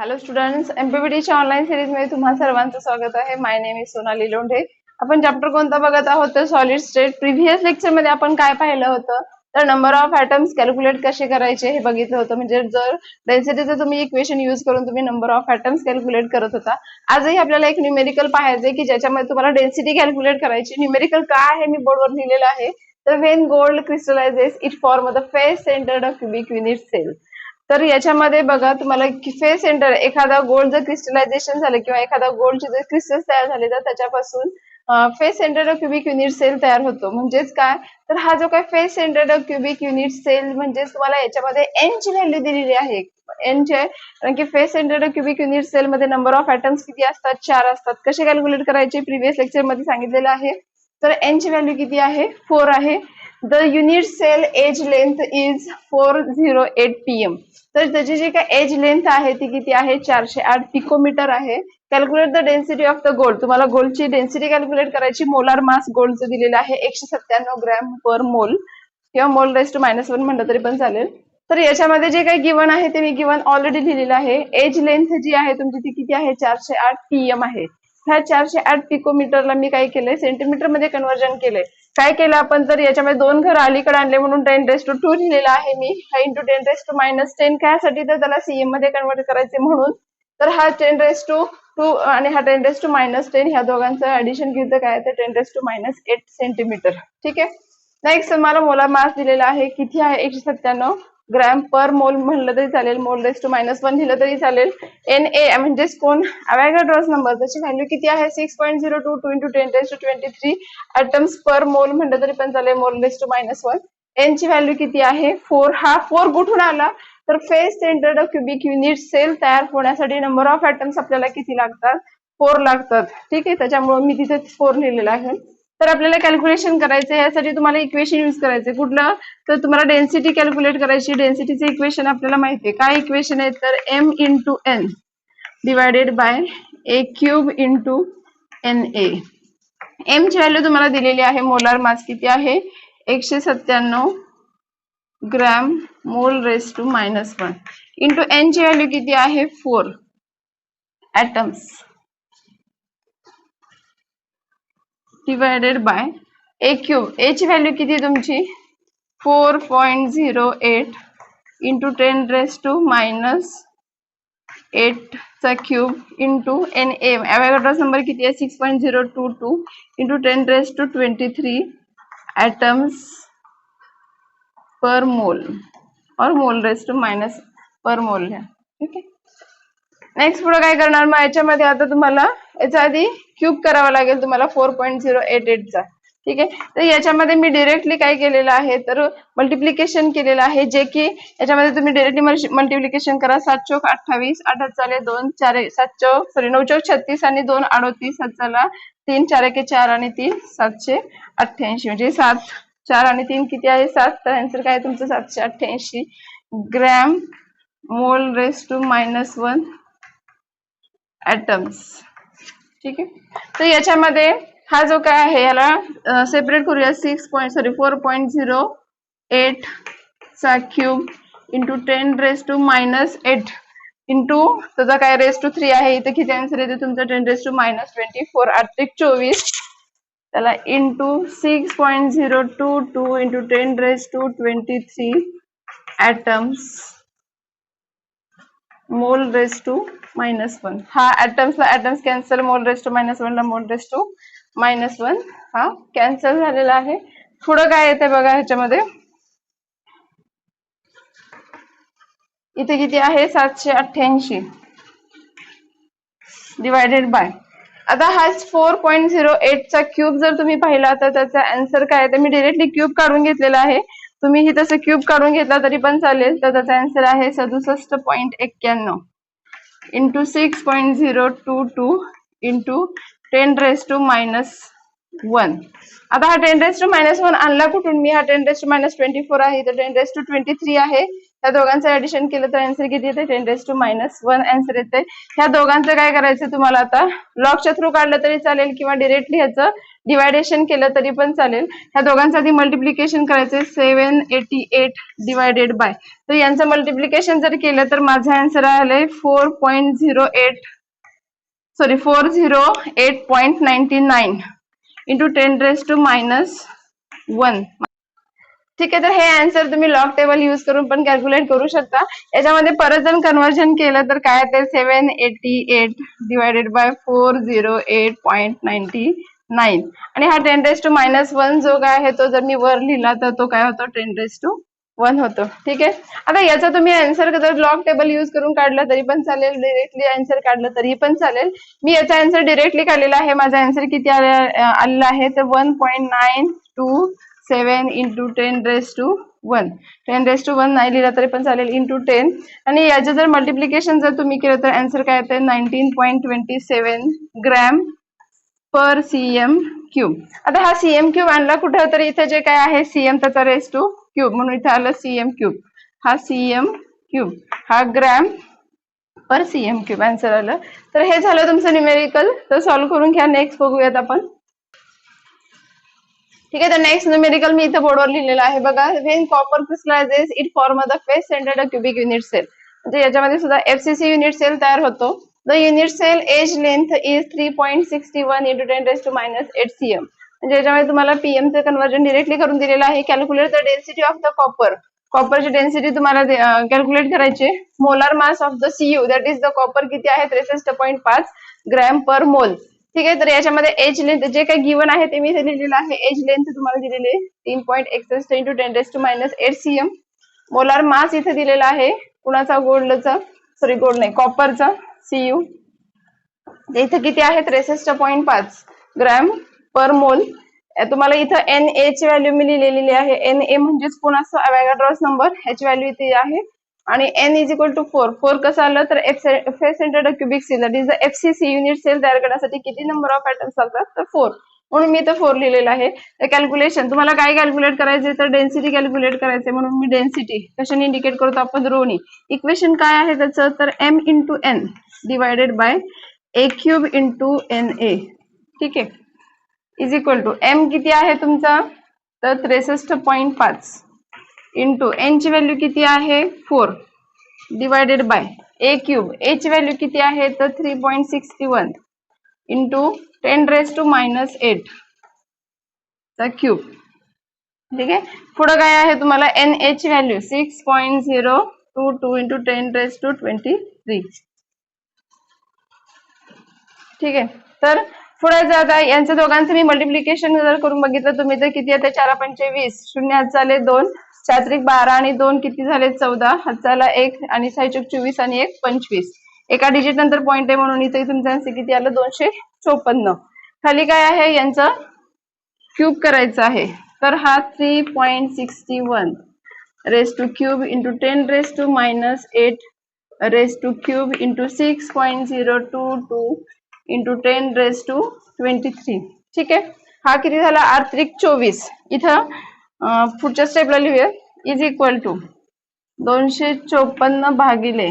Hello students, एमपीबीटीच्या online series मध्ये तुम्हा सर्वांचं स्वागत आहे. माय नेम इज सोनाली लोंढे. आपण चॅप्टर कोणता बघत आहोत तर सॉलिड स्टेट. प्रिव्हियस लेक्चर मध्ये आपण काय पाहिलं होतं तर नंबर ऑफ ॲटम्स कॅल्क्युलेट कसे करायचे हे बघितलं होतं. म्हणजे जर डेन्सिटीचं तुम्ही इक्वेशन यूज करून तुम्ही नंबर ऑफ ॲटम्स कॅल्क्युलेट करत होता. आजही आपल्याला एक न्यूमेरिकल पाहायचंय की ज्याच्यामध्ये तुम्हाला डेन्सिटी कॅल्क्युलेट करायची. न्यूमेरिकल काय आहे मी बोर्डवर लिहिलेलं आहे. तर when gold crystallizes it form the face centred cubic unit cell. तर याच्यामध्ये बघा तुम्हाला फेस सेंटर एखादा गोल्ड जर क्रिस्टलायझेशन झालं किंवा एखादा गोल्डचे जर क्रिस्टल्स तयार झाले तर त्याच्यापासून face centre cubic unit cell तयार होतो. म्हणजेच काय तर हा जो काय face centre cubic unit cell म्हणजे तुम्हाला याच्यामध्ये एन ची व्हॅल्यू दिलेली आहे. एन चे कारण की face centre cubic unit cell मध्ये नंबर ऑफ ॲटम्स किती असतात? 4 असतात. कसे कॅल्क्युलेट करायचे प्रिव्हियस लेक्चर मध्ये सांगितलेलं आहे. तर एन ची व्हॅल्यू किती आहे? 4 आहे. The unit cell edge length is 408 pm. तर त्याची जी काय एज लेंथ आहे ती किती आहे? 408 पिकोमीटर आहे. Calculate the density of the gold. तुम्हाला गोल्डची डेन्सिटी कॅल्क्युलेट करायची. मोलार मास गोल्डचं दिलेलं आहे 197 ग्रॅम पर मोल किंवा मोल रेस टू -1 म्हणलं तरी पण चालेल. तर याच्यामध्ये जे काही गिवन आहे ते मी गिवन ऑलरेडी लिहिलेलं आहे. एज लेंथ जी आहे तुमची ती किती आहे? 408 pm आहे. ह्या 408 पिकोमीटरला मी काय केलंय सेंटीमीटर मध्ये कन्वर्जन केलंय. काय केलं आपण तर याच्यामध्ये 2 घर अलीकडे आणले म्हणून 10⁻² लिहिलेला आहे मी. हा इंटू 10⁻⁻10 कायसाठी तर त्याला सीएम मध्ये कन्वर्ट करायचे म्हणून. तर हा 10⁻² आणि हा 10⁻⁻10 ह्या दोघांचं ऍडिशन घेतलं काय तर 10⁻⁸ सेंटीमीटर. ठीक आहे. नेक्स्ट मला मोलार मास दिलेला आहे किती आहे? 197 ग्रॅम पर मोल म्हणलं तरी चालेल. मोल रेस टू -1 लिहिलं तरी चालेल. Na म्हणजेच कोण अवॅगाड्रोस नंबर त्याची व्हॅल्यू किती आहे? 6.022 इंटू 10⁻23 ॲटम्स पर मोल म्हणलं तरी पण चालेल. Mole raise to -1. एन ची व्हॅल्यू किती आहे? 4. हा 4 कुठून आला तर face centred cubic unit cell तयार होण्यासाठी नंबर ऑफ ॲटम्स आपल्याला किती लागतात? 4 लागतात. ठीक आहे. त्याच्यामुळे मी तिथे 4 लिहिलेलं आहे. तर आपल्याला कॅल्क्युलेशन करायचं यासाठी तुम्हाला इक्वेशन यूज करायचं. कुठलं तर तुम्हाला डेन्सिटी कॅल्क्युलेट करायची. डेन्सिटीचे इक्वेशन आपल्याला माहिती आहे. काय इक्वेशन आहे तर m into N divided by A cube into N A. M ची व्हॅल्यू तुम्हाला दिलेली आहे. मोलार मास किती आहे? 197 gram mole raise to -1 into N ची व्हॅल्यू किती आहे? 4 atoms divided by A cube. A ची व्हॅल्यू किती तुमची? 4.08 इंटू 10⁻⁸ चा cube into N A. Avogadro's number किती आहे? 6.022 इंटू 10⁻23 ॲटम्स पर मोल और मोल रेस टू मायनस पर मोल है. ठीक आहे. नेक्स्ट पुढे काय करणार मग याच्यामध्ये आता तुम्हाला याच्या आधी क्यूब करावा लागेल तुम्हाला 4.088 चा. ठीक आहे. तर याच्यामध्ये मी डायरेक्टली काय केलेलं आहे तर मल्टिप्लिकेशन केलेलं आहे. जे की याच्यामध्ये तुम्ही डायरेक्टली मल्टिप्लिकेशन करा. 7 चौक 28 8 चाले 2 4 7 चौक 9 चौक 36 आणि 2 38 7 चला 3 4 एके 4 आणि 3 788 म्हणजे 7 4 आणि 3 किती आहे? 7. तर आन्सर काय तुमचं 788 gram mole raise to -1 atoms. ठीक आहे. तर याच्यामध्ये हा जो काय आहे याला सेपरेट करूया. 4.08 चा क्यूब इंटू 10⁻⁸ इंटू त्याचा काय रेस टू 3 आहे. इथे किती आन्सर येते तुमचा? 10⁻⁻24 24 त्याला into 6.022 into 10⁻23 atoms mole raise to -1. हा atoms cancel. Mole raise to -1 ला मोल रेस टू -1 हा कॅन्सल झालेला आहे. पुढं काय येते बघा ह्याच्यामध्ये. इथे किती आहे? 788 डिवायडेड बाय. आता हा 4.08 चा क्यूब जर तुम्ही पाहिला तर त्याचा आन्सर काय आहे तर मी डायरेक्टली क्यूब काढून घेतलेला आहे. तुम्ही ही तसं क्यूब काढून घेतला तरी पण चालेल. तर त्याचा आन्सर आहे 67.91 इंटू 6.022 इंटू 10⁻⁻1. आता हा 10⁻⁻1 आणला कुठून मी? हा 10⁻⁻24 आहे. तर 10⁻23 आहे. त्या दोघांचं ऍडिशन केलं तर आन्सर किती येते? 10⁻⁻1 आन्सर येते. ह्या दोघांचं काय करायचं तुम्हाला आता लॉगच्या थ्रू काढलं तरी चालेल किंवा डिरेक्टली ह्याचं डिवायडेशन केलं तरी पण चालेल. ह्या दोघांचं आधी मल्टिप्लिकेशन करायचंय 788 डिवायडेड बाय. तर यांचं मल्टिप्लिकेशन जर केलं तर माझं आन्सर आलंय 408.99 इंटू 10⁻⁻1. ठीक आहे, तर हे आन्सर तुम्ही लॉग टेबल यूज करून पण कॅल्क्युलेट करू शकता. याच्यामध्ये परत जर कन्व्हर्जन केलं तर काय ते 788 डिवायडेड बाय 408.99 आणि हा 10⁻⁻1 जो काय आहे तो जर मी वर लिहिला तर तो काय होतो 10⁻1 होतो. ठीक आहे, आता याचा तुम्ही आन्सर जर लॉग टेबल यूज करून काढला तरी पण चालेल, डिरेक्टली आन्सर काढलं तरी पण चालेल. मी याचा आन्सर डिरेक्टली काढलेला आहे. माझा आन्सर किती आलेला आहे तर 1.927 इंटू 10⁻1. 10⁻1 नाही लिहिला तरी पण चालेल, इंटू 10. आणि याचं जर मल्टिप्लिकेशन जर तुम्ही केलं तर आन्सर काय येतं 19.27 ग्रॅम पर सीएम क्यूब. आता हा सीएम क्यूब आणला कुठं तर इथे जे काय आहे सीएम त्याचा रेस टू क्यूब म्हणून इथे आलं सीएम क्यूब. हा सीएम क्यूब, हा gram per CM cube answer आलं. तर हे झालं तुमचं न्यूमेरिकल. तर सॉल्व्ह करून घ्या. नेक्स्ट बघूयात आपण. ठीक आहे, तर नेक्स्ट न्यूमेरिकल मी इथे बोर्डवर लिहिलेलं आहे बघा. When copper crystallizes it form the face centred cubic unit cell. म्हणजे याच्यामध्ये सुद्धा एफसीसी युनिट सेल तयार होतो. The unit cell edge length is 3.61 into 10⁻⁻8 cm. म्हणजे याच्यामध्ये तुम्हाला पीएम चे कन्वर्जन डिरेक्टली करून दिलेलं आहे. Calculate the density of the copper. कॉपरची डेन्सिटी तुम्हाला कॅल्क्युलेट करायची. Molar mass of the CU that is the copper किती आहे 63.5 ग्रॅम पर मोल. ठीक आहे, तर याच्यामध्ये एज लेंथ जे काही गिवन आहे ते मी इथे लिहिलेलं आहे. एज लेंथ तुम्हाला दिलेली आहे 3.61 इंटू 10⁻⁻8 cm. मोलार मास इथे दिलेला आहे कुणाचा गोल्डचा, सॉरी गोल्ड नाही कॉपरचा सीयू. इथे किती आहे 63.5 ग्रॅम पर मोल. तुम्हाला इथं Na ची व्हॅल्यू मी लिहिलेली आहे. Na म्हणजेच कोणाचा अवॅगाड्रॉस नंबर, ह्याची व्हॅल्यू इथे आहे. आणि n इज इक्वल टू 4. कसं आलं तर face centred cubic cell that is the FCC unit cell तयार करण्यासाठी किती नंबर ऑफ ॲटम्स लागतात तर 4. म्हणून मी इथं 4 लिहिलेलं आहे. तर कॅल्क्युलेशन तुम्हाला काय कॅल्क्युलेट करायचे तर डेन्सिटी कॅल्क्युलेट करायचे, म्हणून मी डेन्सिटी कशाने इंडिकेट करतो आपण रोनी. इक्वेशन काय आहे त्याचं तर m into n divided by a cube into na. ठीक आहे, इज इक्वल टू m किती आहे तुमचा तर 63.5 इंटू n ची व्हॅल्यू किती आहे 4 divided by a cube. a ची व्हॅल्यू किती आहे तर 3.61 इंटू 10⁻⁻8 चा क्यूब. ठीक आहे, पुढे काय आहे तुम्हाला Na ची व्हॅल्यू 6.022 इंटू 10⁻23. ठीक आहे, तर पुढे जाता यांच्या दोघांचं मी मल्टिप्लिकेशन जर करून बघितलं तुम्ही तर किती येते 4×5 = 20, 0 हात झाले 2, 4×12 आणि 2 किती झाले 14, हाताला 1 आणि 6×4 24 आणि 1 25. एका डिजिट नंतर पॉइंट आहे म्हणून इथे तुमचं आन्सर किती आलं 254. खाली काय आहे यांचं क्यूब करायचं आहे तर हा 3.61 raise two cube into 10⁻⁻8 raise two cube into 6.022 into 10⁻23. ठीक आहे, हा किती झाला 8×3 = 24. इथं पुढच्या स्टेपला लिहूया इज इक्वल टू 254 भागिले.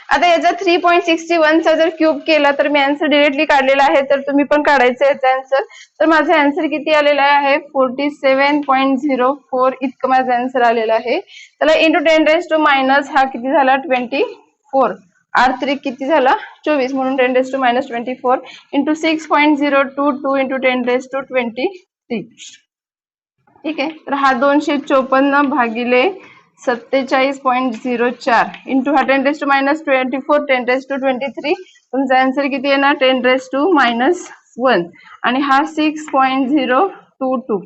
आता याचा 3.61 चा जर क्यूब केला तर मी आन्सर डिरेक्टली काढलेला आहे, तर तुम्ही पण काढायचं याचा आन्सर. तर माझा आन्सर किती आलेला आहे 47.04 इतकं माझं आन्सर आलेला आहे. त्याला इंटू 10⁻⁻ हा किती झाला 24. 8×3 किती झाला 24 म्हणून 10⁻⁻24 इंटू 6.022 इंटू 10⁻23. ठीक आहे, तर हा 254 भागिले 47.04 इंटू हा 10⁻⁻24 10⁻23. तुमचा आन्सर किती येणार 10⁻⁻1 आणि हा 6.022.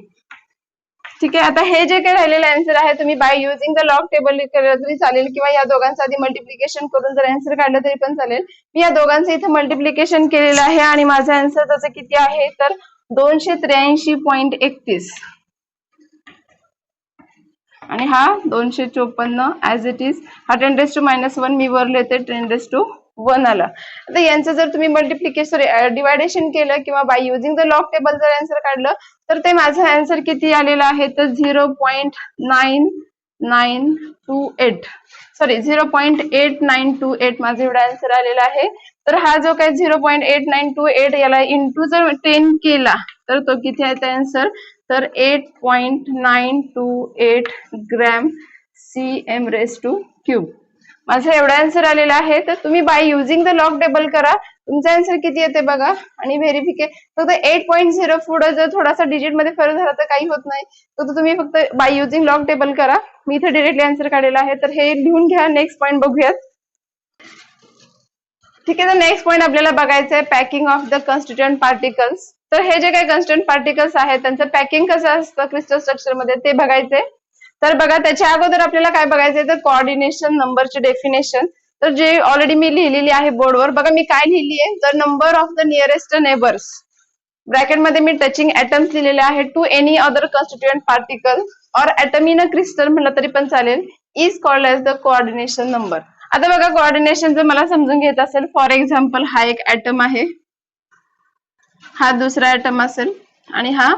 ठीक आहे, आता हे जे काही राहिलेलं आन्सर आहे तुम्ही by using the log table केलं तरी चालेल किंवा या दोघांचं आधी मल्टिप्लिकेशन करून जर आन्सर काढलं तरी पण चालेल. मी या दोघांचं इथे मल्टिप्लिकेशन केलेलं आहे आणि माझा आन्सर त्याचं किती आहे तर 283.31 आणि हा 254 ऍज इट इज. हा 10⁻⁻1 मी वर लिहिते 10⁻1 आला. आता यांचं जर तुम्ही मल्टिप्लिकेशन डिवायडेशन केलं किंवा by using the log table जर आन्सर काढलं तर ते माझं आन्सर किती आलेलं आहे तर 0.8928 सॉरी 0.8928 माझं एवढा आन्सर आलेला आहे. तर हा जो काही 0.8928 याला इंटू जर 10 केला तर तो किती आहे त्या आन्सर, तर 8.928 ग्रॅम cm⁻³ माझा एवढा आन्सर आलेला आहे. तर तुम्ही by using the log table करा, तुमचा आन्सर किती येते बघा आणि व्हेरिफिकेशन फक्त 8.0 पुढे जर थोडासा डिजिट मध्ये फरक झाला तर काही होत नाही. तर तुम्ही फक्त बाय युझिंग लॉग टेबल करा. मी इथे डिरेक्टली आन्सर काढलेला आहे. तर हे लिहून घ्या. नेक्स्ट पॉईंट बघूयात. ठीक आहे, तर नेक्स्ट पॉईंट आपल्याला बघायचं आहे packing of the constituent particles. तर हे जे काही कॉन्स्टिट्युएंट पार्टिकल्स आहेत त्यांचं पॅकिंग कसं असतं क्रिस्टल स्ट्रक्चर मध्ये ते बघायचंय. तर बघा त्याच्या अगोदर आपल्याला काय बघायचंय तर कोऑर्डिनेशन नंबरचे डेफिनेशन. तर जे ऑलरेडी मी लिहिलेली आहे बोर्डवर बघा मी काय लिहिली आहे, तर number of the nearest neighbours ब्रॅकेटमध्ये मी टचिंग ऍटम्स लिहिलेले आहेत to any other constituent particle और ऍटम इन अ क्रिस्टल म्हटलं तरी पण चालेल, is called as the coordination number. आता बघा कोऑर्डिनेशन जर मला समजून घ्यायचं असेल, फॉर एक्झाम्पल हा एक ऍटम आहे, हा दुसरा ऍटम असेल आणि हा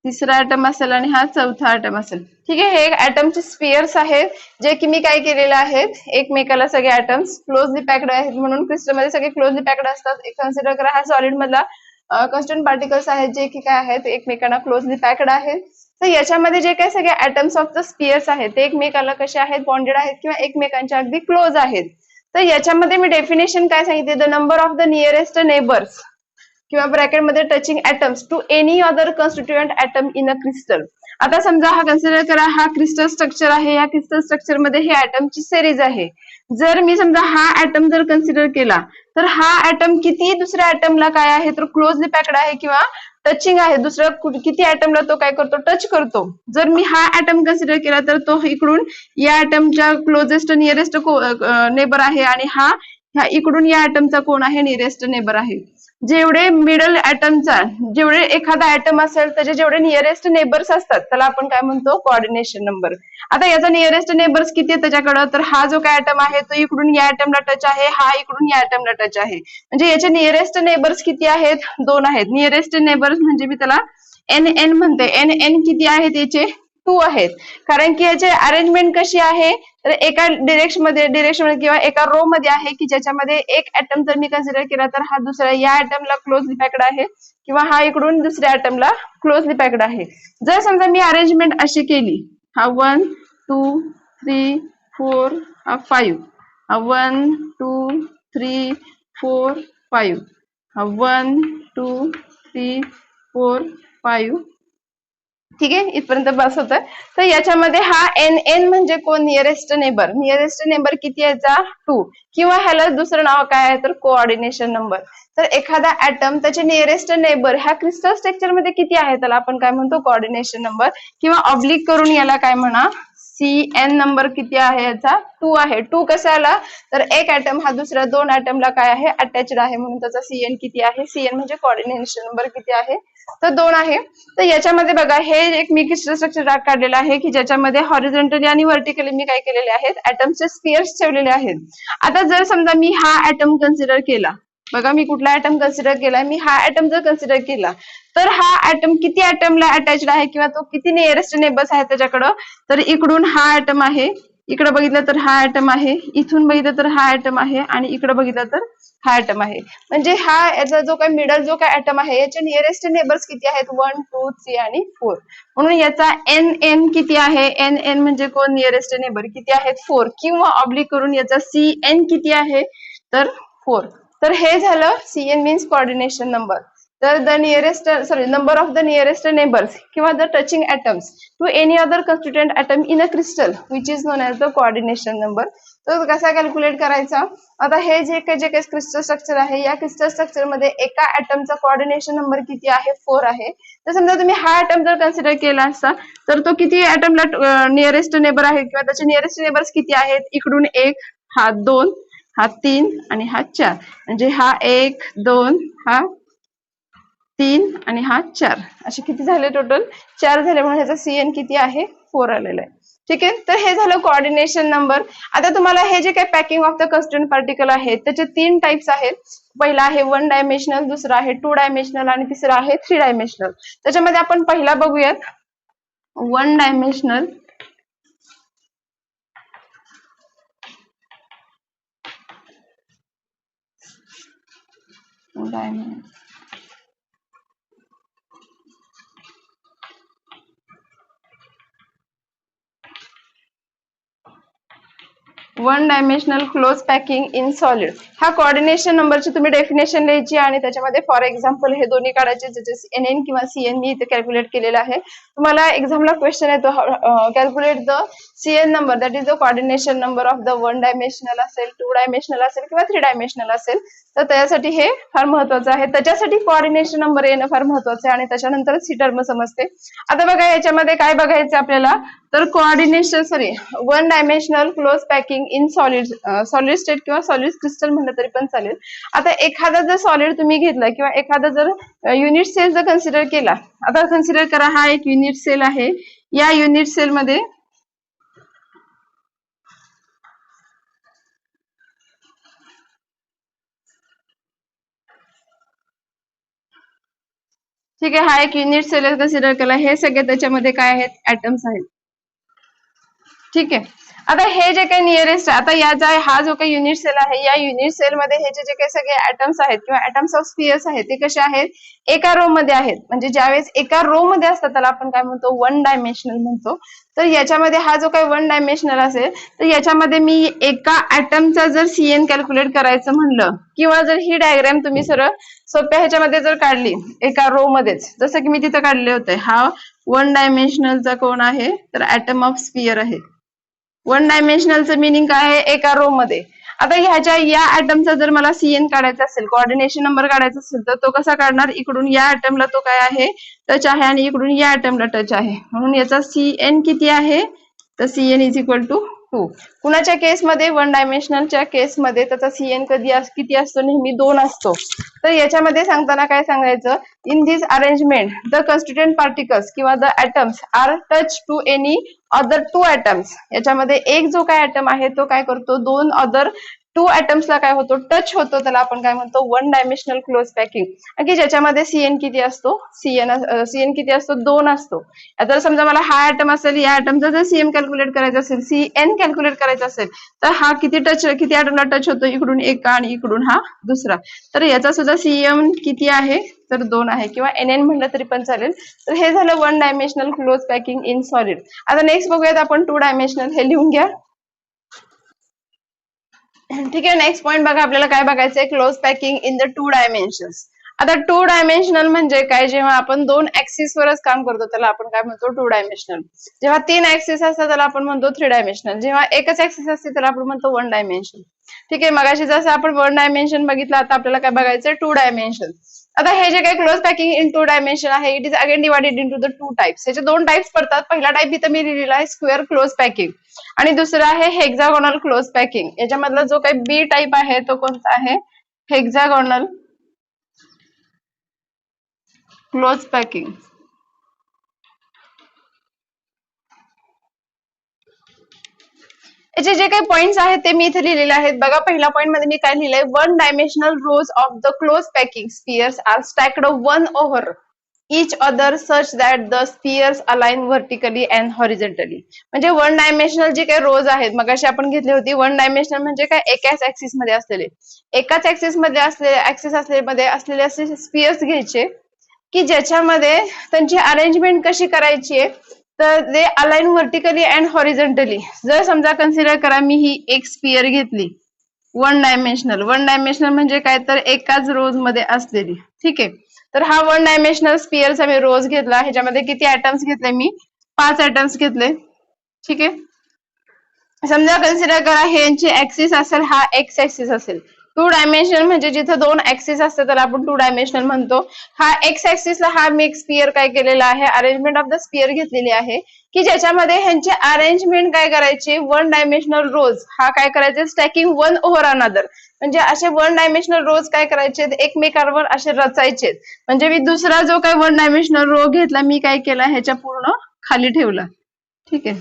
तिसरा ऍटम असेल आणि हा चौथा ऍटम असेल. ठीक आहे, हे ऍटमचे स्पियर्स आहेत जे की मी काय केलेले आहेत, एकमेकाला सगळे ऍटम्स क्लोजली पॅक्ड आहेत म्हणून क्रिस्टलमध्ये सगळे क्लोजली पॅक्ड असतात. एक कन्सिडर करा हा सॉलिड मधला कॉन्स्टंट पार्टिकल्स आहेत जे की काय आहेत एकमेकांना क्लोजली पॅक्ड आहेत. तर याच्यामध्ये जे काही सगळे ऍटम्स ऑफ द स्पियर्स आहेत ते एकमेकाला कसे आहेत, बॉन्डेड आहेत किंवा एकमेकांच्या अगदी क्लोज आहेत. तर याच्यामध्ये मी डेफिनेशन काय सांगितले, the number of the nearest neighbours किंवा ब्रॅकेटमध्ये touching atoms to any other constituent atom in a crystal. आता समजा हा कन्सिडर करा हा क्रिस्टल स्ट्रक्चर आहे, या क्रिस्टल स्ट्रक्चर मध्ये हे ऍटमची सिरीज आहे. जर मी समजा हा ऍटम जर कन्सिडर केला तर हा ऍटम किती दुसऱ्या ऍटमला काय आहे तर क्लोजली पॅक्ड आहे किंवा टचिंग आहे, दुसऱ्या किती ऍटमला तो काय करतो टच करतो. जर मी हा ऍटम कन्सिडर केला तर तो इकडून या ऍटमच्या क्लोजेस्ट नियरेस्ट नेबर आहे आणि हा ह्या इकडून या ऍटमचा कोण आहे नियरेस्ट नेबर आहे. जेवढे मिडल ऍटमचा जेवढे एखादा ऍटम असेल त्याचे जेवढे नियरेस्ट नेबर्स असतात त्याला आपण काय म्हणतो कोऑर्डिनेशन नंबर. आता याचा नियरेस्ट नेबर्स किती आहे त्याच्याकडे, तर हा जो काय ऍटम आहे तो इकडून या ऍटमला टच आहे, हा इकडून या ऍटमला टच आहे. म्हणजे याचे नियरेस्ट नेबर्स किती आहेत, 2 आहेत. नियरेस्ट नेबर्स म्हणजे मी त्याला एन एन म्हणते. एन एन किती आहेत याचे 2 आहेत. कारण की याचे अरेंजमेंट कशी आहे तर एका डिरेक्शन किंवा एका रो मध्ये आहे की ज्याच्यामध्ये एक ऍटम जर मी कन्सिडर केला तर हा दुसऱ्या या ऍटमला क्लोजली पॅक्ड आहे किंवा हा इकडून दुसऱ्या ऍटमला क्लोजली पॅक्ड आहे. जर समजा मी अरेंजमेंट अशी केली, हा 1 2 3 4 हा 5, हा 1 2 3 4 5, हा 1 2 3 4 5. ठीक आहे, इथपर्यंत बस होतं. तर याच्यामध्ये हा एन एन म्हणजे कोण नियरेस्ट नेबर. नियरेस्ट नेबर किती याचा 2 किंवा ह्याला दुसरं नाव काय आहे तर कोऑर्डिनेशन नंबर. तर एखादा ऍटम त्याचे नियरेस्ट नेबर ह्या क्रिस्टल स्ट्रक्चर मध्ये किती आहे त्याला आपण काय म्हणतो कोऑर्डिनेशन नंबर किंवा ऑब्लिक करून याला काय म्हणा सी एन नंबर किती आहे याचा 2 आहे. 2 कसा आला तर एक ऍटम हा दुसऱ्या 2 ऍटमला काय आहे अटॅच्ड आहे म्हणून त्याचा सीएन किती आहे, सीएन म्हणजे कोऑर्डिनेशन नंबर किती आहे तर 2 आहे. तर याच्यामध्ये बघा हे एक मी क्रिस्टल स्ट्रक्चर काढलेलं आहे की ज्याच्यामध्ये हॉरिझॉन्टली आणि व्हर्टिकली मी काय केलेले आहेत ऍटमचे स्पियर्स ठेवलेले आहेत. आता जर समजा मी हा ऍटम कन्सिडर केला, बघा मी कुठला ऍटम कन्सिडर केला, मी हा ऍटम जर कन्सिडर केला तर हा ऍटम किती ऍटमला अटॅच्ड आहे किंवा तो किती नियरेस्ट नेबर्स आहे त्याच्याकडं, तर इकडून हा ऍटम आहे, इकडे बघितलं तर हा ऍटम आहे, इथून बघितलं तर हा ऍटम आहे आणि इकडे बघितलं तर हा ऍटम आहे. म्हणजे हा याचा जो काय मिडल जो काय ऍटम आहे याचे नियरेस्ट नेबर्स किती आहेत 1 2 3 आणि 4. म्हणून याचा एन एन किती आहे, एन एन म्हणजे कोण नियरेस्ट नेबर किती आहेत 4 किंवा ऑब्लिक करून याचा सी एन किती आहे तर 4. तर हे झालं सीएन मीन्स कोऑर्डिनेशन नंबर. तर the nearest number of the nearest neighbours किंवा the touching atoms to any other constituent atom in a crystal which is known as the coordination number. तर कसा कॅल्क्युलेट करायचा, आता हे जे काही क्रिस्टल स्ट्रक्चर आहे या क्रिस्टल स्ट्रक्चर मध्ये एका ऍटमचा कोऑर्डिनेशन नंबर किती आहे 4 आहे. तर समजा तुम्ही हा ऍटम जर कन्सिडर केला असता तर तो किती ऍटमला नियरेस्ट नेबर आहे किंवा त्याचे नियरेस्ट नेबर्स किती आहेत, इकडून 1 हा 2 हा 3 आणि हा 4. म्हणजे हा 1 2 हा 3 आणि हा 4 असे किती झाले टोटल 4 झाले. म्हणून ह्याचा सीएन किती आहे 4 आलेला आहे. ठीक आहे, तर हे झालं कोऑर्डिनेशन नंबर. आता तुम्हाला हे जे काही packing of the constant particle आहे त्याचे 3 टाइप्स आहेत. पहिला आहे 1 डायमेन्शनल, दुसरा आहे 2 डायमेन्शनल आणि तिसरा आहे 3 डायमेन्शनल. त्याच्यामध्ये आपण पहिला बघूयात 1 dimensional. One dimensional close packing in solid. हा कोऑर्डिनेशन नंबरची तुम्ही डेफिनेशन लिहायची आणि त्याच्यामध्ये फॉर एक्झाम्पल हे दोन्ही काढायचे, ज्याचे NN किंवा CN मी इथे कॅल्क्युलेट केलेला आहे. तुम्हाला एक्झामला क्वेश्चन येतो calculate the CN number, that is the coordination number of the one dimensional असेल, टू डायमेन्शनल असेल किंवा थ्री डायमेन्शनल असेल, तर त्यासाठी हे फार महत्वाचं आहे. त्याच्यासाठी कोऑर्डिनेशन नंबर येणं फार महत्वाचं आहे आणि त्याच्यानंतरच ही टर्म समजते. आता बघा याच्यामध्ये काय बघायचं आपल्याला, तर coordination one dimensional close packing in solid state किंवा सॉलिड क्रिस्टल म्हणलं तरी पण चालेल. आता एखादा जर सॉलिड तुम्ही घेतला किंवा एखादा जर युनिट सेल जर कन्सिडर केला, आता कन्सिडर करा हा एक युनिट सेल आहे. या युनिट सेल मध्ये ठीक आहे, हा एक युनिट सेल कन्सिडर केला. हे सगळे त्याच्यामध्ये काय आहेत, ऍटम्स आहेत. ठीक आहे. आता हे जे काही नियरेस्ट आहे, आता याचा हा जो काही युनिट सेल आहे, या युनिट सेल मध्ये हे जे काही सगळे ऍटम्स आहेत किंवा ऍटम्स ऑफ स्पियर्स आहेत, ते कसे आहेत, एका रो मध्ये आहेत. म्हणजे ज्यावेळेस एका रो मध्ये असतात त्याला आपण काय म्हणतो, वन डायमेन्शनल म्हणतो. तर याच्यामध्ये हा जो काही वन डायमेन्शनल असेल, तर याच्यामध्ये मी एका ऍटमचा जर CN कॅल्क्युलेट करायचं म्हणलं किंवा जर ही डायग्राम तुम्ही सरळ सोप्या ह्याच्यामध्ये जर काढली एका रो मध्येच, जसं की मी तिथं काढले होते, हा वन डायमेन्शनलचा कोण आहे, तर ऍटम ऑफ स्पियर आहे. वन डायमेन्शनलचं मिनिंग काय आहे, एका रो मध्ये. आता ह्याच्या या ऍटमचा जर मला CN काढायचा असेल, कोऑर्डिनेशन नंबर काढायचा असेल, तर तो कसा काढणार, इकडून या ऍटमला तो काय आहे, टच आहे आणि इकडून या ऍटमला टच आहे, म्हणून याचा CN किती आहे, तर CN इज इक्वल टू 2. कुणाच्या केसमध्ये, वन डायमेन्शनलच्या केसमध्ये त्याचा CN किती असतो, नेहमी 2 असतो. तर याच्यामध्ये सांगताना काय सांगायचं, in this arrangement the constituent particles किंवा the atoms are touch to any other two atoms. याच्यामध्ये एक जो काय ऍटम आहे तो काय करतो, दोन अदर टू ऍटम्सला काय होतो, टच होतो, त्याला आपण काय म्हणतो, वन डायमेन्शनल क्लोज पॅकिंग. की ज्याच्यामध्ये CN किती असतो, CN किती असतो, 2 असतो. आता समजा मला हा ऍटम असेल, या ऍटमचा जर CN कॅल्क्युलेट करायचा असेल, CN कॅल्क्युलेट करायचा असेल, तर हा किती ऍटमला टच होतो, इकडून एक आणि इकडून हा दुसरा. तर याचा सुद्धा CN किती आहे, तर 2 आहे किंवा NN म्हणलं तरी पण चालेल. तर हे झालं one dimensional close packing in solid. आता नेक्स्ट बघूयात आपण टू डायमेन्शनल, हे लिहून घ्या. ठीक आहे, नेक्स्ट पॉईंट बघा, आपल्याला काय बघायचंय, close packing in the two dimensions. आता टू डायमेन्शनल म्हणजे काय, जेव्हा आपण 2 ऍक्सिस वरच काम करतो त्याला आपण काय म्हणतो, टू डायमेन्शनल. जेव्हा 3 ऍक्सिस असतात त्याला आपण म्हणतो थ्री डायमेन्शनल. जेव्हा एकच ऍक्सिस असते त्याला आपण म्हणतो वन डायमेन्शन. ठीक आहे, मगाशी जसं आपण वन डायमेन्शन बघितलं, आता आपल्याला काय बघायचं, टू डायमेन्शन. आता हे जे काही close packing in two dimension आहे, it is again divided into the two types. याचे 2 टाइप्स पडतात. पहिला टाइप इथं मी लिहिलेला आहे स्क्वेअर क्लोज पॅकिंग आणि दुसरा आहे हेक्सागोनल क्लोज पॅकिंग. याच्यामधला जो काही बी टाइप आहे तो कोणता आहे, हेक्सागोनल क्लोज पॅकिंग. याचे जे काही पॉइंट्स आहेत ते मी इथे लिहिलेले आहेत. बघा, पहिल्या पॉइंट मध्ये मी काय लिहिलंय, one dimensional rows of the close packing spheres are stacked one over each other such that the spheres align vertically and horizontally. म्हणजे वन डायमेन्शनल जे काही रोज आहेत, मगाशी आपण घेतली होती, वन डायमेन्शनल म्हणजे काय, एकाच ऍक्सिस मध्ये असलेले, एकाच ऍक्सिस मध्ये असलेले असे स्पियर्स घ्यायचे की ज्याच्यामध्ये त्यांची अरेंजमेंट कशी करायची आहे, तर ते अलाइन व्हर्टिकली अँड हॉरिझॉन्टली. जर समजा कन्सिडर करा, मी ही एक स्पियर घेतली वन डायमेन्शनल. वन डायमेन्शनल म्हणजे काय, तर एकाच रोज मध्ये असलेली. ठीक आहे, तर हा वन डायमेन्शनल स्पियरचा मी रोज घेतला. ह्याच्यामध्ये किती ऍटम्स घेतले, मी 5 ऍटम्स घेतले. ठीक आहे, समजा कन्सिडर करा हे यांची ऍक्सिस असेल, हा एक्स ऍक्सिस असेल. टू डायमेन्शनल म्हणजे जिथं 2 ऍक्सिस असतात त्याला आपण टू डायमेन्शनल म्हणतो. हा एक्स ऍक्सिसला हा मी एक स्पियर काय केलेला आहे, अरेंजमेंट ऑफ द स्पियर घेतलेली आहे की ज्याच्यामध्ये ह्यांची अरेंजमेंट काय करायची, वन डायमेन्शनल रोज हा काय करायचे, स्टॅकिंग वन ओव्हर अनदर. म्हणजे असे वन डायमेन्शनल रोज काय करायचे, एकमेकांवर असे रचायचे. म्हणजे मी दुसरा जो काही वन डायमेन्शनल रो घेतला, मी काय केला, ह्याच्या पूर्ण खाली ठेवला. ठीक आहे,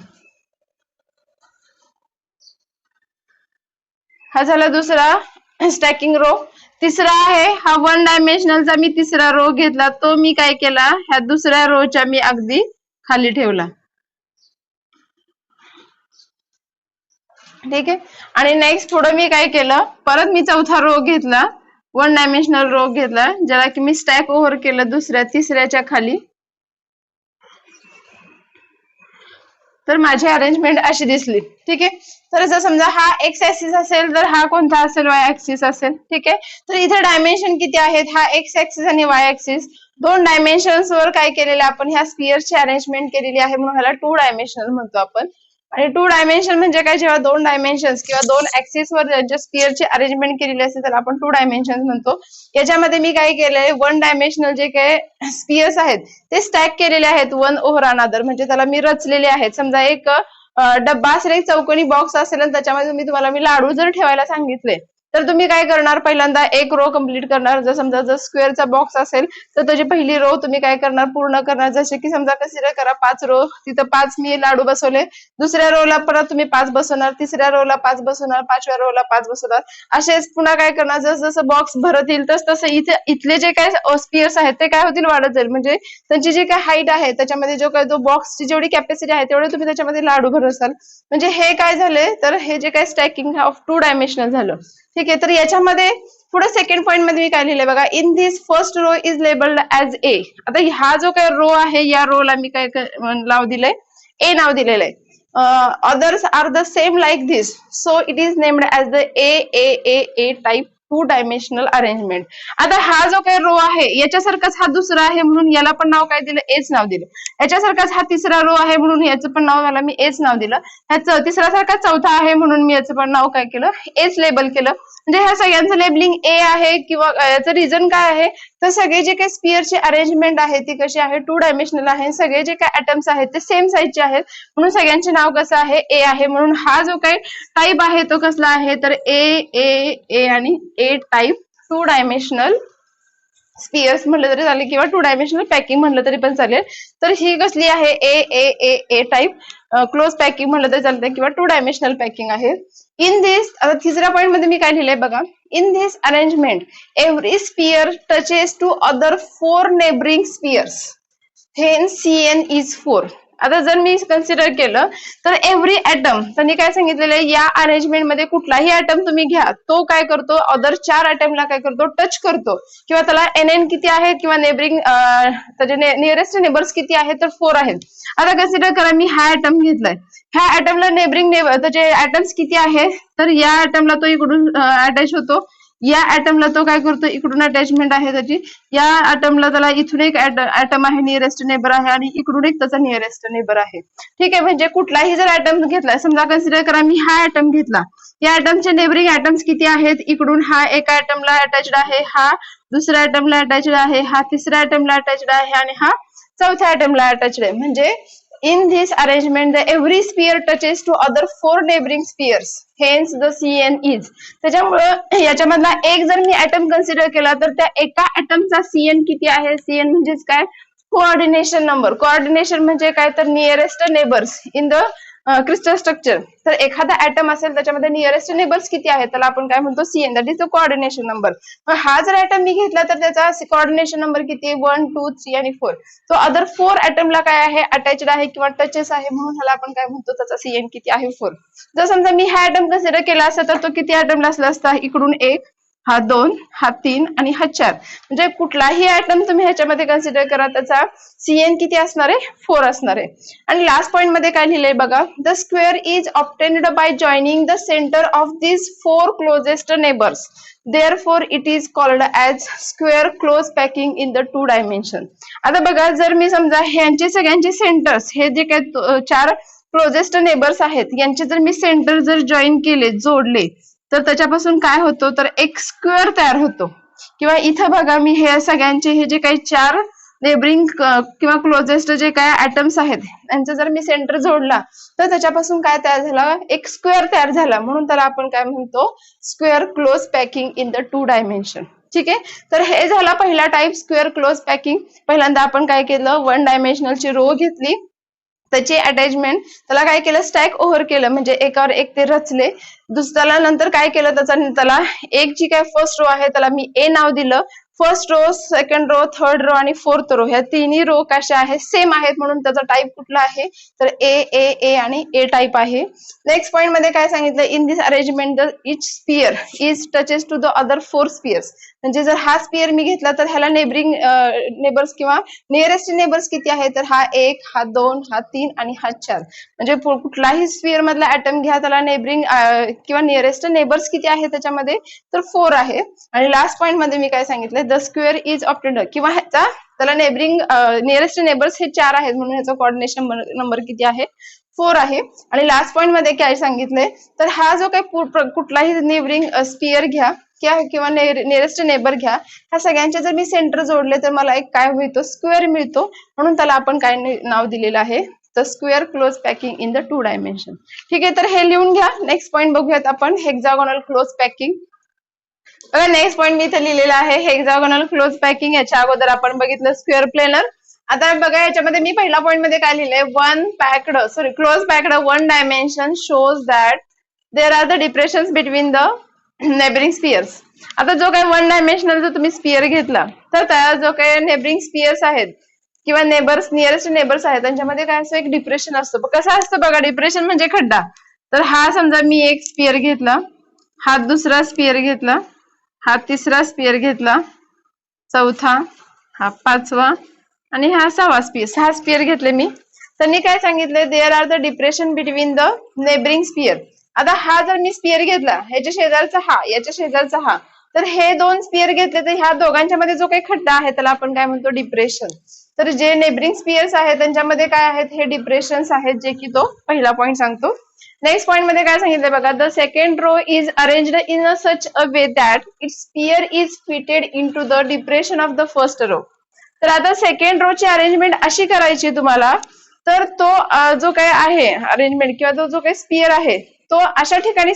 हा झाला दुसरा स्टॅकिंग रो. तिसरा आहे हा वन डायमेन्शनलचा मी तिसरा रो घेतला, तो मी काय केला, ह्या दुसऱ्या रोच्या मी अगदी खाली ठेवला. ठीक आहे, आणि नेक्स्ट पुढे मी काय केलं, परत मी चौथा रो घेतला, वन डायमेन्शनल रो घेतला, ज्याला की मी स्टॅक ओव्हर केलं दुसऱ्या तिसऱ्याच्या खाली. तर माझी अरेंजमेंट अशी दिसली. ठीक आहे. तर जर समजा हा एक्स ऍक्सिस असेल तर हा कोणता असेल, वाय ऍक्सिस असेल. ठीक आहे. तर इथे डायमेन्शन किती आहेत, हा एक्स ऍक्सिस आणि वाय ऍक्सिस दोन डायमेन्शन्स वर काय केलेले आपण, ह्या स्पिअरची अरेंजमेंट केलेली आहे, म्हणून ह्याला टू डायमेन्शनल म्हणतो आपण. आणि टू डायमेन्शन म्हणजे काय, जेव्हा दोन डायमेन्शन्स किंवा दोन ऍक्सिस वर ज्यांच्या स्पिअरची अरेंजमेंट केलेली असते त्याला आपण टू डायमेन्शन म्हणतो. याच्यामध्ये मी काय केलंय, वन डायमेन्शनल जे काय स्पिअर्स आहेत ते स्टॅक केलेले आहेत वन ओव्हर अनदर, म्हणजे त्याला मी रचलेले आहेत. समजा एक डब्बा असेल, एक चौकोनी बॉक्स असेल आणि त्याच्यामध्ये तुम्हाला मी लाडू जर ठेवायला सांगितले तर तुम्ही काय करणार, पहिल्यांदा एक रो कम्प्लीट करणार. जर समजा जर स्क्वेअरचा बॉक्स असेल तर त्याची पहिली रो तुम्ही काय करणार, पूर्ण करणार. जसे की समजा कन्सिडर करा 5 रो, तिथं 5 मी लाडू बसवले, दुसऱ्या रोला परत तुम्ही 5 बसवणार, तिसऱ्या रोला 5 बसवणार, पाचव्या रोला 5 बसवणार. असेच पुन्हा काय करणार, जसं जसं बॉक्स भरत येईल तस तसं इथे इथले जे काय स्पिअर्स आहेत ते काय होतील, वाढत जाईल. म्हणजे त्यांची जी काय हाईट आहे त्याच्यामध्ये जो काय तो बॉक्सची जेवढी कॅपॅसिटी आहे तेवढे तुम्ही त्याच्यामध्ये लाडू भरत असाल. म्हणजे हे काय झाले, तर हे जे काय स्टॅकिंग ऑफ टू डायमेन्शनल झालं. ठीक आहे. तर याच्यामध्ये पुढे सेकंड पॉइंट मध्ये मी काय लिहिलंय बघा, in this first row is labelled as A. आता हा जो काय रो आहे या रोला मी काय नाव दिलंय, ए नाव दिलेलं आहे. others are the same like this, so it is named as the a type two dimensional arrangement. आता हा जो काही रो आहे याच्यासारखाच हा दुसरा आहे म्हणून याला पण नाव काय दिलं, एच नाव दिलं. याच्यासारखाच हा तिसरा रो आहे म्हणून याचं पण नाव याला मी एच नाव दिलं. ह्याचं तिसरा सारखा चौथा आहे म्हणून मी याचं पण नाव काय केलं, एच लेबल केलं. म्हणजे ह्या सगळ्यांचं लेबलिंग ए आहे. किंवा याचं रिझन काय आहे, तर सगळे जे काही स्पिअरची अरेंजमेंट आहे ती कशी आहे, टू डायमेन्शनल आहे. सगळे जे काही ऍटम्स आहेत ते सेम साईजचे आहेत म्हणून सगळ्यांचे नाव कसं आहे, ए आहे. म्हणून हा जो काही टाईप आहे तो कसला आहे, तर ए आणि ए टाईप टू डायमेन्शनल स्पिअर्स म्हटलं तरी चालेल किंवा टू डायमेन्शनल पॅकिंग म्हटलं तरी पण चालेल. तर ही कसली आहे, ए टाईप क्लोज पॅकिंग म्हटलं तरी चालतंय किंवा टू डायमेन्शनल पॅकिंग आहे. इन दिस, आता तिसऱ्या पॉइंट मध्ये मी काय लिहिलंय बघा, in this arrangement every sphere touches two other 4 neighbouring spheres, hence CN is 4. आता जर मी कन्सिडर केलं तर एव्हरी ऍटम, त्यांनी काय सांगितलेलं आहे, या अरेंजमेंट मध्ये कुठलाही ऍटम तुम्ही घ्या तो काय करतो, अदर 4 ऍटमला काय करतो, टच करतो. किंवा त्याला NN किती आहे किंवा नेबरिंग त्याचे नियरेस्ट नेबर्स किती आहेत, तर 4 आहेत. आता कन्सिडर करा मी हा ऍटम घेतलाय, ह्या ऍटमला नेबरिंग त्याचे ऍटम्स किती आहेत, तर या ऍटमला तो इकडून अटॅच होतो, या ऍटमला तो काय करतो, इकडून अटॅचमेंट आहे त्याची, या ऍटमला त्याला इथून एक ऍटम आहे नियरेस्ट नेबर आहे आणि इकडून एक त्याचा नियरेस्ट नेबर आहे. ठीक आहे. म्हणजे कुठलाही जर ऍटम घेतला, समजा कन्सिडर करा मी हा ऍटम घेतला, या ऍटमचे नेबरिंग ऍटम्स किती आहेत, इकडून हा एका ऍटमला अटॅच्ड आहे, हा दुसऱ्या ऍटमला अटॅच्ड आहे, हा तिसऱ्या ऍटमला अटॅच्ड आहे आणि हा चौथ्या ऍटमला अटॅच्ड आहे. म्हणजे in this arrangement the every sphere touches to other 4 neighboring spheres, hence the CN is. त्याच्यामुळे याच्यामधला एक जर मी ऍटम कन्सिडर केला तर त्या एका ऍटमचा CN किती आहे, CN म्हणजेच काय, कोऑर्डिनेशन नंबर. कोऑर्डिनेशन म्हणजे काय, तर nearest neighbours in the crystal structure. तर एखादा ऍटम असेल त्याच्यामध्ये नियरेस्ट नेबर्स किती आहेत त्याला आपण काय म्हणतो, CN, that is the coordination number. हा जर ऍटम मी घेतला तर त्याचा कोऑर्डिनेशन नंबर किती, 1 2 3 आणि 4. तो अदर 4 ऍटमला काय आहे, अटॅच्ड आहे किंवा टचेस आहे म्हणून ह्याला आपण काय म्हणतो, त्याचा CN किती आहे, 4. जर समजा मी हा ऍटम कन्सिडर केला असता तर तो किती ऍटमला असला असता, इकडून 1, हा 2, हा 3 आणि हा 4. म्हणजे कुठलाही ऍटम तुम्ही ह्याच्यामध्ये कन्सिडर करा त्याचा CN किती असणार आहे, 4 असणार आहे. आणि लास्ट पॉइंट मध्ये काय लिहिलंय बघा, the square is obtained by joining the centre of these 4 closest neighbours, therefore it is called as square close packing in the 2 dimension. आता बघा जर मी समजा ह्यांचे सगळ्यांचे सेंटर्स, हे जे काही 4 क्लोजेस्ट नेबर्स आहेत यांचे जर मी सेंटर जर जॉईन केले, जोडले, तर त्याच्यापासून काय होतो, तर एक स्क्वेअर तयार होतो. किंवा इथं बघा मी हे सगळ्यांचे हे जे काही 4 नेबरिंग किंवा क्लोजेस्ट जे काय ऍटम्स आहेत यांचा जर मी सेंटर जोडला तर त्याच्यापासून काय तयार झाला, एक स्क्वेअर तयार झाला. म्हणून त्याला आपण काय म्हणतो, square close packing in the 2 dimension. ठीक आहे. तर हे झाला पहिला टाइप, स्क्वेअर क्लोज पॅकिंग. पहिल्यांदा आपण काय केलं, 1 डायमेन्शनलची रो घेतली, त्याची अटॅचमेंट त्याला काय केलं, स्टॅक ओव्हर केलं, म्हणजे एकावर एक ते रचले. दुसऱ्याला नंतर काय केलं, त्याला एक जी काय फर्स्ट रो आहे त्याला मी ए नाव दिलं, first row, second row, third row आणि फोर्थ रो ह्या तिन्ही रो कशा आहेत, सेम आहेत, म्हणून त्याचा टाईप कुठला आहे तर ए आणि ए टाईप आहे. नेक्स्ट पॉइंट मध्ये काय सांगितलं, in this arrangement the each sphere is touches to the other four spheres. म्हणजे जर हा स्पियर मी घेतला तर ह्याला नेबरिंग नेबर्स किंवा नियरेस्ट नेबर्स किती आहे तर हा 1, हा 2, हा 3 आणि हा 4. म्हणजे कुठलाही स्पियर मधला ऍटम घ्या, त्याला नेबरिंग किंवा नियरेस्ट नेबर्स किती आहे त्याच्यामध्ये तर 4 आहे. आणि लास्ट पॉइंट मध्ये मी काय सांगितलं, द स्क्वेअर इज ऑप्टेंड किंवा ह्याचा त्याला नेबरिंग नियरेस्ट नेबर्स हे 4 आहेत, म्हणून ह्याचा कोऑर्डिनेशन नंबर किती आहे 4 आहे. आणि लास्ट पॉइंट मध्ये काय सांगितलंय तर हा जो काही कुठलाही नेबरिंग स्पियर घ्या किंवा नियरेस्ट नेबर घ्या, ह्या सगळ्यांचे जर मी सेंटर जोडले तर मला एक काय मिळतो स्क्वेअर मिळतो, म्हणून त्याला आपण काय नाव दिलेलं आहे तर square close packing in the 2 dimension. ठीक आहे, तर हे लिहून घ्या. नेक्स्ट पॉइंट बघूयात आपण, हेक्सागोनल क्लोज पॅकिंग. बघा नेक्स्ट पॉइंट मी इथे लिहिलेला आहे हेक्सागोनल क्लोज पॅकिंग. याच्या अगोदर आपण बघितलं स्क्वेअर प्लेनर. आता बघा याच्यामध्ये मी पहिल्या पॉइंट मध्ये काय लिहिलंय, close packed 1 dimension shows that there are the depressions between the neighbouring spheres. आता जो काही 1 डायमेन्शनल जर तुम्ही स्पियर घेतला तर त्या जो काही नेबरिंग स्पियर्स आहेत किंवा नेबर्स नियरेस्ट नेबर्स आहेत त्यांच्यामध्ये काय असं एक डिप्रेशन असतं. कसं असतं बघा, डिप्रेशन म्हणजे खड्डा. तर हा समजा मी एक स्पियर घेतला, हा दुसरा स्पियर घेतला, हा तिसरा स्पियर घेतला, चौथा, हा पाचवा आणि हा 6वा स्पियर, 6 स्पियर घेतले मी. त्यांनी काय सांगितले, there are the depression between the neighbouring sphere. आता हा जर मी स्पियर घेतला, ह्याच्या शेजारचा हा, याच्या शेजारचा हा, तर हे 2 स्पियर घेतले तर ह्या दोघांच्या मध्ये जो काही खड्डा आहे त्याला आपण काय म्हणतो डिप्रेशन. तर जे नेबरिंग स्पियर्स आहेत त्यांच्यामध्ये काय आहेत हे डिप्रेशन्स आहेत, जे की तो पहिला पॉइंट सांगतो. नेक्स्ट पॉइंट मध्ये काय सांगितलं बघा, the second row is arranged in such a way that its sphere is fitted into the depression of the first row. तर आता सेकंड रो ची अरेंजमेंट अशी करायची तुम्हाला, तर तो जो काही आहे अरेंजमेंट किंवा तो जो काही स्पियर आहे तो अशा ठिकाणी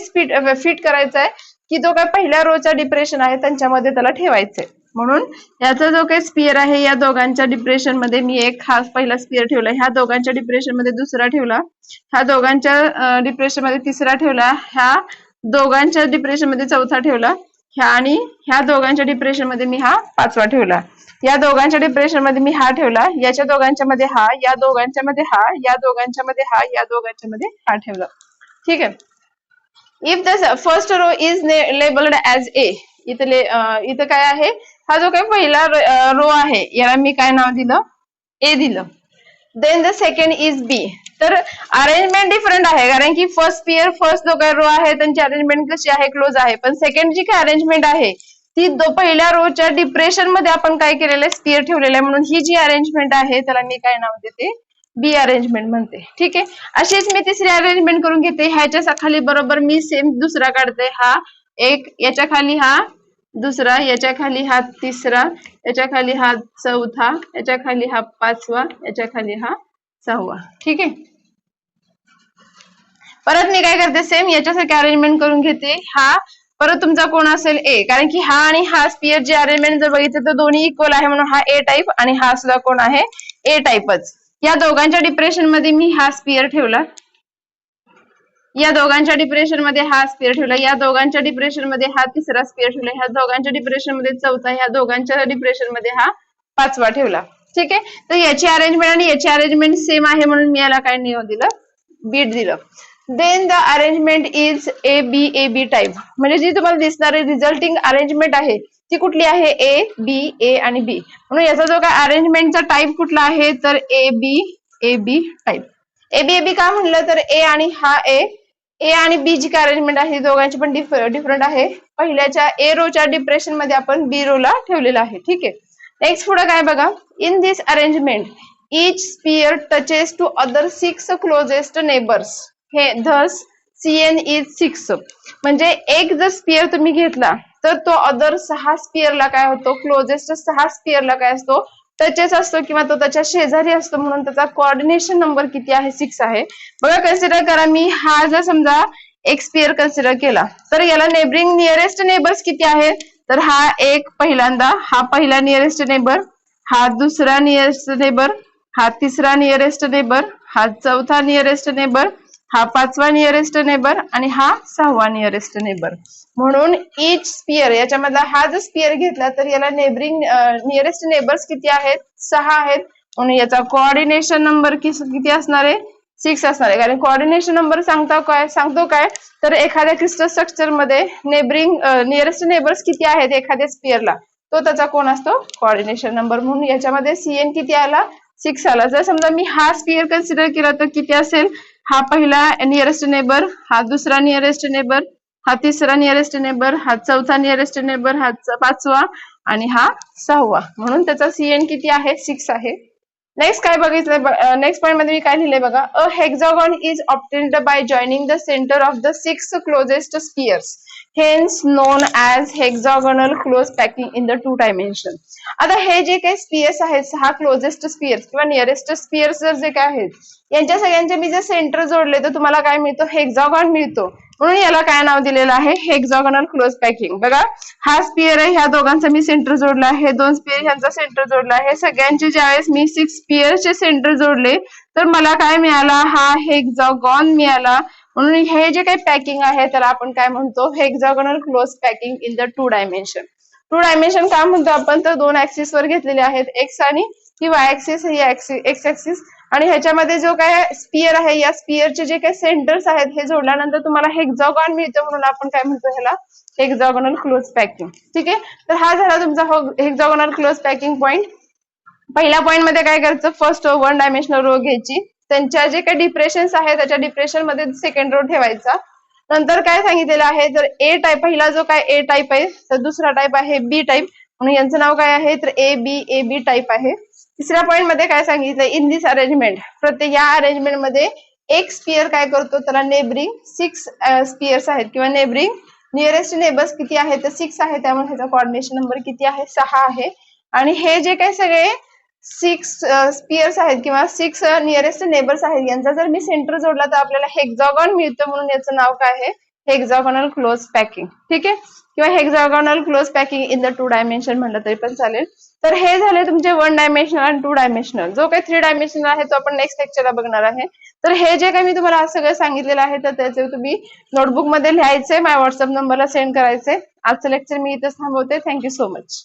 फिट करायचा आहे की जो काही पहिल्या रोचा डिप्रेशन आहे त्यांच्यामध्ये त्याला ठेवायचंय. म्हणून याचा जो काही स्पियर आहे या दोघांच्या डिप्रेशन मध्ये मी एक खास पहिला स्पियर ठेवला, ह्या दोघांच्या डिप्रेशन मध्ये दुसरा ठेवला, ह्या दोघांच्या डिप्रेशन मध्ये तिसरा ठेवला, ह्या दोघांच्या डिप्रेशन मध्ये चौथा ठेवला, आणि ह्या दोघांच्या डिप्रेशन मध्ये मी हा 5वा ठेवला, या दोघांच्या डिप्रेशन मध्ये मी हा ठेवला, याच्या दोघांच्या मध्ये हा, या दोघांच्या मध्ये हा, या दोघांच्या मध्ये हा, या दोघांच्या मध्ये हा ठेवला. ठीक आहे. If the first row is labelled as A, इथं काय आहे, हा जो काही पहिला रो आहे याला मी काय नाव दिलं ए दिलं. देन द सेकंड इज बी. तर अरेंजमेंट डिफरंट आहे, कारण की फर्स्ट जो काही रो आहे त्यांची अरेंजमेंट कशी आहे क्लोज आहे, पण सेकंड जी काय अरेंजमेंट आहे ती पहिल्या रोच्या डिप्रेशन मध्ये आपण काय केलेलं आहे स्पियर ठेवलेलं आहे, म्हणून ही जी अरेंजमेंट आहे त्याला मी काय नाव देते बी अरेंजमेंट म्हणते. ठीक आहे, अशीच मी तिसरी अरेंजमेंट करून घेते. ह्याच्या खाली बरोबर मी सेम दुसरा काढते, हा एक, याच्या खाली हा दुसरा, याच्या खाली हा तिसरा, याच्या खाली हा चौथा, याच्या खाली हा 5वा, याच्या खाली हा 6वा. ठीक आहे, परत मी काय करते सेम याच्यासारखी अरेंजमेंट करून घेते. हा परत तुमचा कोण असेल ए, कारण की हा आणि हा स्पियर जे अरेंजमेंट जर बघितलं तर दोन्ही इक्वल आहे, म्हणून हा ए टाईप आणि हा सुद्धा कोण आहे ए टाईपच. या दोघांच्या डिप्रेशन मध्ये मी हा स्पियर ठेवला, या दोघांच्या डिप्रेशन मध्ये हा स्पियर ठेवला, या दोघांच्या डिप्रेशन मध्ये हा तिसरा स्पियर ठेवला, ह्या दोघांच्या डिप्रेशन मध्ये चौथा, ह्या दोघांच्या डिप्रेशन मध्ये हा 5वा ठेवला. ठीक आहे, तर याची अरेंजमेंट आणि याची अरेंजमेंट सेम आहे, म्हणून मी याला काय नाव दिलं बीट दिलं. Then the arrangement is A B type. म्हणजे जी तुम्हाला दिसणारी रिझल्टिंग अरेंजमेंट आहे ती कुठली आहे ए आणि बी. म्हणून याचा जो काय अरेंजमेंटचा टाईप कुठला आहे तर ए बी टाईप. ए बी का म्हणलं तर ए आणि बी जी काय अरेंजमेंट आहे दोघांची पण डिफरंट आहे. पहिल्याच्या ए रोच्या डिप्रेशन मध्ये आपण बी रोला ठेवलेलं आहे. ठीक आहे, नेक्स्ट पुढे काय बघा, in this arrangement each sphere touches to other 6 closest neighbors. हे thus CN is 6. म्हणजे एक जर स्पियर तुम्ही घेतला तर तो अदर 6 स्पियरला काय होतो क्लोजेस्ट 6 स्पियरला काय असतो टचेस असतो किंवा तो त्याच्या शेजारी असतो, म्हणून त्याचा कोऑर्डिनेशन नंबर किती आहे 6 आहे. बघा कन्सिडर करा, मी हा जर समजा एक स्पियर कन्सिडर केला तर याला नेबरिंग नियरेस्ट नेबर्स किती आहे तर हा एक पहिल्यांदा, हा पहिला नियरेस्ट नेबर, हा दुसरा नियरेस्ट नेबर, हा तिसरा नियरेस्ट नेबर, हा चौथा नियरेस्ट नेबर, हा 5वा नियरेस्ट नेबर आणि हा 6वा नियरेस्ट नेबर. म्हणून इच स्पियर याच्यामधला हा जर स्पियर घेतला तर याला नेबरिंग नियरेस्ट नेबर्स किती आहेत? 6 आहेत. म्हणून याचा कोऑर्डिनेशन नंबर किती असणार आहे? 6 असणार आहे. कारण कोऑर्डिनेशन नंबर सांगतो काय तर एखाद्या क्रिस्टल स्ट्रक्चर मध्ये नेबरिंग नियरेस्ट नेबर्स किती आहेत एखाद्या स्पियरला, तो त्याचा कोण असतो? Coordination number. म्हणून याच्यामध्ये सीएन किती आला? 6 आला. जर समजा मी हा स्पियर कन्सिडर केला तर किती असेल? हा पहिला नियरेस्ट नेबर, हा दुसरा नियरेस्ट नेबर, हा तिसरा नियरेस्ट नेबर, हा चौथा नियरेस्ट नेबर, हा 5वा आणि हा 6वा. म्हणून त्याचा सीएन किती आहे? 6 आहे. नेक्स्ट काय बघितलंय? नेक्स्ट पॉइंट मध्ये मी काय लिहिलंय बघा. A hexagon is obtained by joining the centre of the 6 closest spheres, hence known as hexagonal close packing in the 2 dimension. आता हे जे काही स्पियर्स आहेत, 6 क्लोजेस्ट स्पियर्स किंवा नियरेस्ट स्पियर्स जर जे काय आहेत, यांच्या सगळ्यांचे मी जर सेंटर जोडले तर तुम्हाला काय मिळतो? हेक्सागॉन मिळतो. म्हणून याला काय नाव दिलेलं आहे? Hexagonal close packing. बघा, हा स्पियर आहे, ह्या दोघांचा मी सेंटर जोडला आहे, 2 स्पियर ह्यांचा सेंटर जोडला आहे. सगळ्यांचे ज्यावेळेस मी 6 स्पियरचे सेंटर जोडले तर मला काय मिळाला? हा हेक्सागॉन मिळाला. म्हणून हे जे काही पॅकिंग आहे त्याला आपण काय म्हणतो? Hexagonal close packing in the 2 dimension. 2 dimension काय म्हणतो आपण? तर 2 ऍक्सिस वर घेतलेले आहेत, एक्स आणि ही वाय ऍक्सिस, ही एक्स ऍक्सिस. आणि ह्याच्यामध्ये जो काय स्पियर आहे, या स्पियरचे जे काही सेंटर्स आहेत हे जोडल्यानंतर तुम्हाला हेक्सागॉन मिळतं. म्हणून आपण काय म्हणतो ह्याला? Hexagonal close packing. ठीक आहे. तर हा झाला तुमचा हेक्सागोनल क्लोज पॅकिंग पॉइंट. पहिल्या पॉइंट मध्ये काय करायचं? फर्स्ट 1 डायमेन्शनल रो घ्यायची, त्यांच्या जे काही डिप्रेशन्स आहेत त्याच्या डिप्रेशन मध्ये सेकंड रो ठेवायचा. नंतर काय सांगितलेलं आहे? तर ए टाईप, पहिला जो काय ए टाईप आहे, तर दुसरा टाईप आहे बी टाईप. म्हणून यांचं नाव काय आहे? तर ए बी टाईप आहे. तिसऱ्या पॉइंट मध्ये काय सांगितलं? इन दिस अरेंजमेंट, प्रत्येक या अरेंजमेंट मध्ये एक स्पियर काय करतो? त्याला नेबरिंग 6 स्पियर्स आहेत किंवा नेबरिंग नियरेस्ट नेबर्स किती आहे? तर 6 आहे. त्यामुळे ह्याचा कोऑर्डिनेशन नंबर किती आहे? 6 आहे. आणि हे जे काही सगळे 6 स्पियर्स आहेत किंवा 6 नियरेस्ट नेबर्स आहेत, यांचा जर मी सेंटर जोडला तर आपल्याला हेक्सागॉन मिळतं. म्हणून याचं नाव काय आहे? Hexagonal close packing. ठीक आहे. किंवा hexagonal close packing in the 2 dimension म्हणलं तरी पण चालेल. तर हे झाले तुमचे 1 डायमेन्शनल आणि 2 डायमेन्शनल. जो काही 3 डायमेन्शनल आहे तो आपण नेक्स्ट लेक्चरला बघणार आहे. तर हे जे काही मी तुम्हाला आज सगळं सांगितलेलं आहे तर त्याचे तुम्ही नोटबुक मध्ये लिहायचे, माझ्या व्हॉट्सअप नंबरला सेंड करायचे. आजचं लेक्चर मी इथेच थांबवते. Thank you so much.